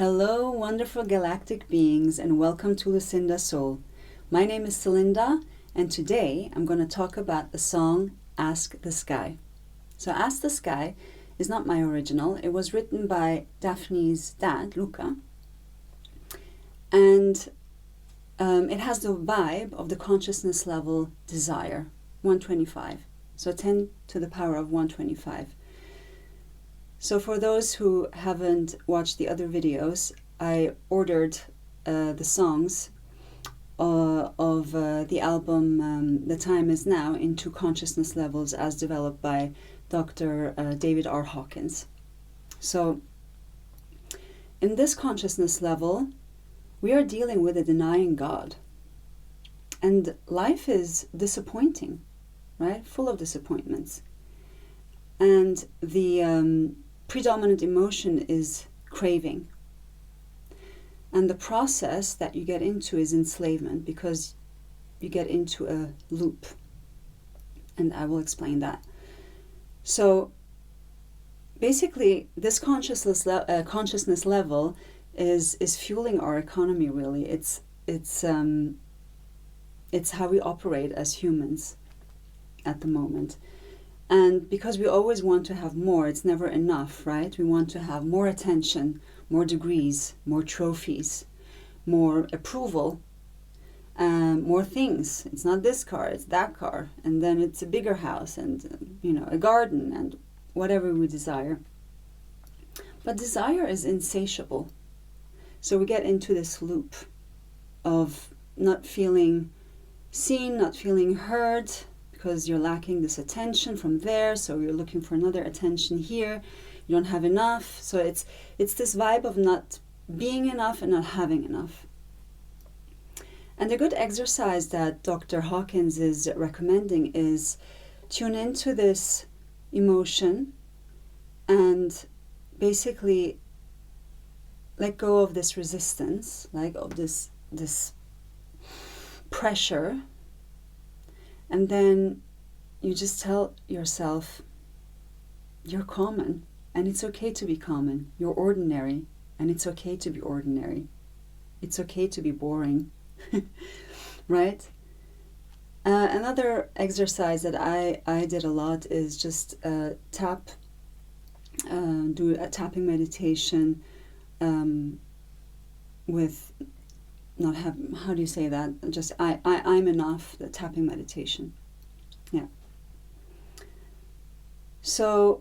Hello, wonderful galactic beings, and welcome to Lucinda Soul. My name is Selinda, and today I'm going to talk about the song Ask the Sky. So Ask the Sky is not my original. It was written by Daphne's dad, Luca, and it has the vibe of the consciousness level desire, 125. So 10 to the power of 125. So for those who haven't watched the other videos, I ordered the songs of the album The Time Is Now into consciousness levels as developed by Dr. David R. Hawkins. So in this consciousness level, we are dealing with a denying God. And life is disappointing, right? Full of disappointments. And the predominant emotion is craving. And the process that you get into is enslavement, because you get into a loop. And I will explain that. So basically, this consciousness level is fueling our economy, really. It's how we operate as humans at the moment. And because we always want to have more, it's never enough, right? We want to have more attention, more degrees, more trophies, more approval, more things. It's not this car, it's that car. And then it's a bigger house and, a garden and whatever we desire. But desire is insatiable. So we get into this loop of not feeling seen, not feeling heard, because you're lacking this attention from there, so you're looking for another attention here. You don't have enough. So it's this vibe of not being enough and not having enough. And a good exercise that Dr. Hawkins is recommending is tune into this emotion and basically let go of this resistance, like of this pressure. And then you just tell yourself, you're common, and it's okay to be common. You're ordinary, and it's okay to be ordinary. It's okay to be boring, right? Another exercise that I did a lot is just do a tapping meditation with not have, how do you say that? Just I'm enough, the tapping meditation. Yeah. So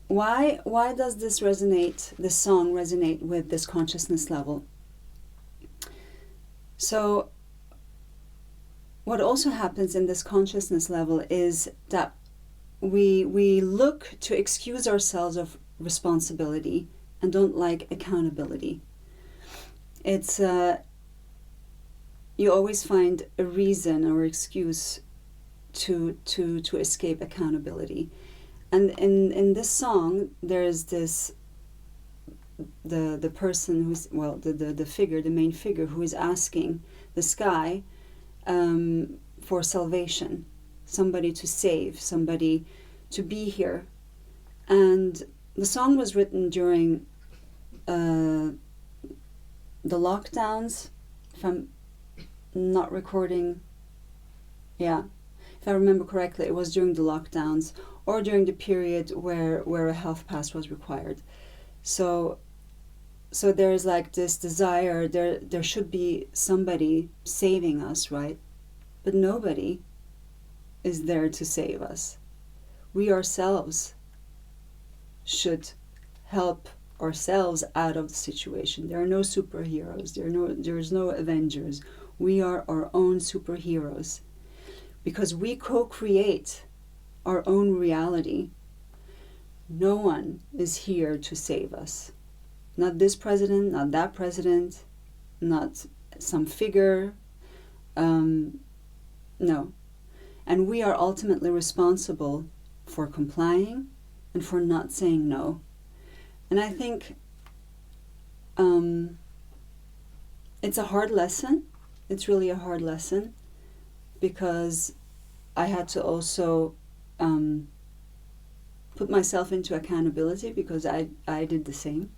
why does this song resonate with this consciousness level? So what also happens in this consciousness level is that we look to excuse ourselves of responsibility and don't like accountability. It's you always find a reason or excuse to escape accountability. And in this song there's this the person who's the figure, the main figure, who is asking the sky for salvation, somebody to save, somebody to be here. And the song was written during the lockdowns, if I'm not recording, if I remember correctly, it was during the lockdowns or during the period where a health pass was required. So there's like this desire, there should be somebody saving us, right? But nobody is there to save us. We ourselves should help ourselves out of the situation. There are no superheroes. There's no Avengers. We are our own superheroes, because we co-create our own reality. No one is here to save us. Not this president, not that president, not some figure. No. And we are ultimately responsible for complying and for not saying no. And I think it's a hard lesson. It's really a hard lesson, because I had to also put myself into accountability, because I did the same.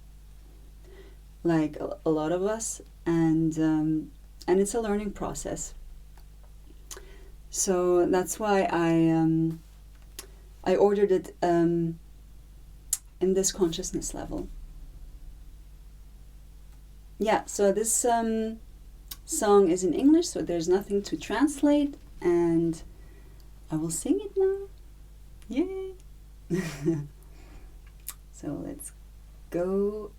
like a lot of us, and it's a learning process. So that's why I ordered it in this consciousness level. Yeah, so this song is in English, so there's nothing to translate, and I will sing it now. Yay! So let's go.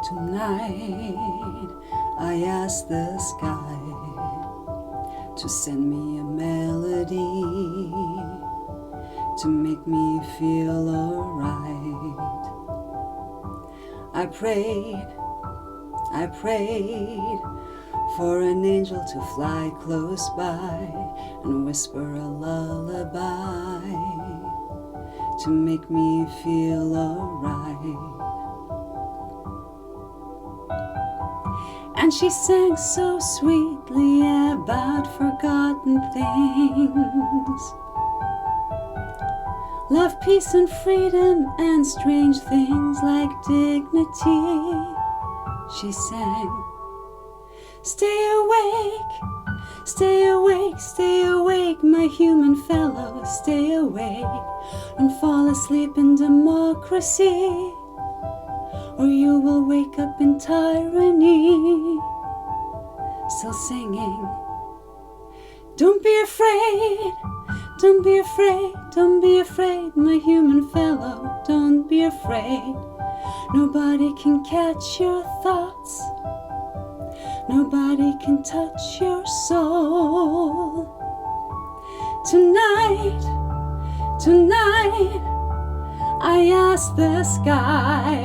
Tonight, I ask the sky to send me a melody to make me feel alright. I prayed for an angel to fly close by and whisper a lullaby to make me feel alright. And she sang so sweetly about forgotten things, love, peace and freedom and strange things like dignity. She sang, stay awake, stay awake, stay awake, my human fellow, stay awake. Don't fall asleep in democracy, or you will wake up in tyranny. Still singing, don't be afraid, don't be afraid, don't be afraid, my human fellow, don't be afraid. Nobody can catch your thoughts, nobody can touch your soul. Tonight, I ask the sky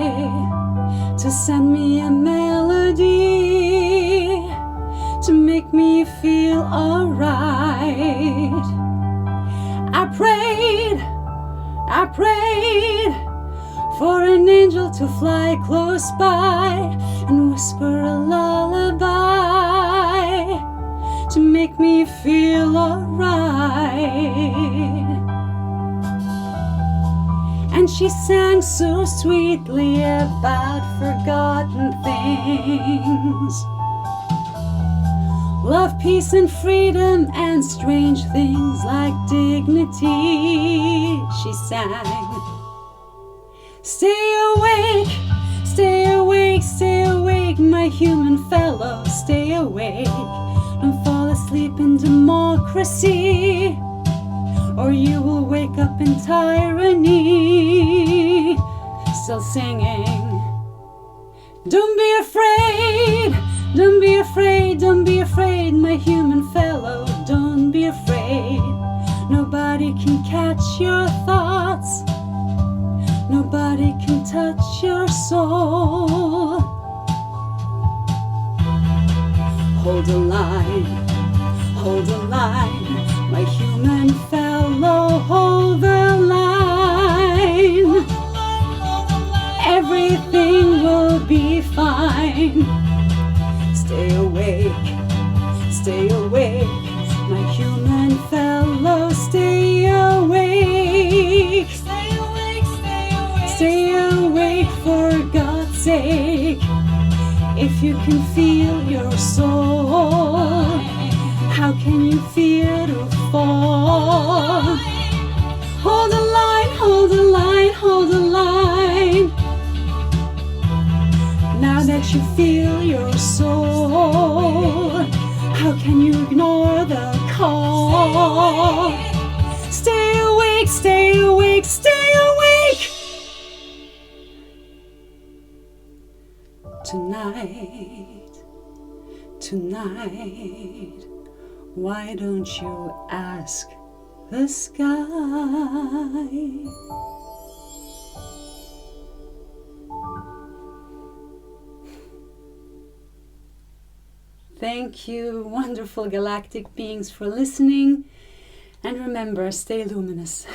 to send me a melody to make me feel alright. I prayed for an angel to fly close by and whisper a lullaby to make me feel alright. And she sang so sweetly about forgotten things, love, peace and freedom and strange things like dignity. She sang, stay awake, stay awake, stay awake, my human fellow, stay awake. Don't fall asleep in democracy, or you will wake up in tyranny. Still singing, don't be afraid, don't be afraid, don't be afraid, my human fellow, don't be afraid. Nobody can catch your thoughts, nobody can touch your soul. Hold the line, my human fellow, hold the line. Everything will be fine. Stay awake, my human fellow, stay awake. Stay awake for God's sake. If you can feel your soul, how can you fear to fall? Hold the line, hold the line, hold the line. Now that you feel your soul, how can you ignore the call? Stay awake, stay awake, stay awake. Tonight, why don't you ask the sky? Thank you, wonderful galactic beings, for listening. And remember, stay luminous.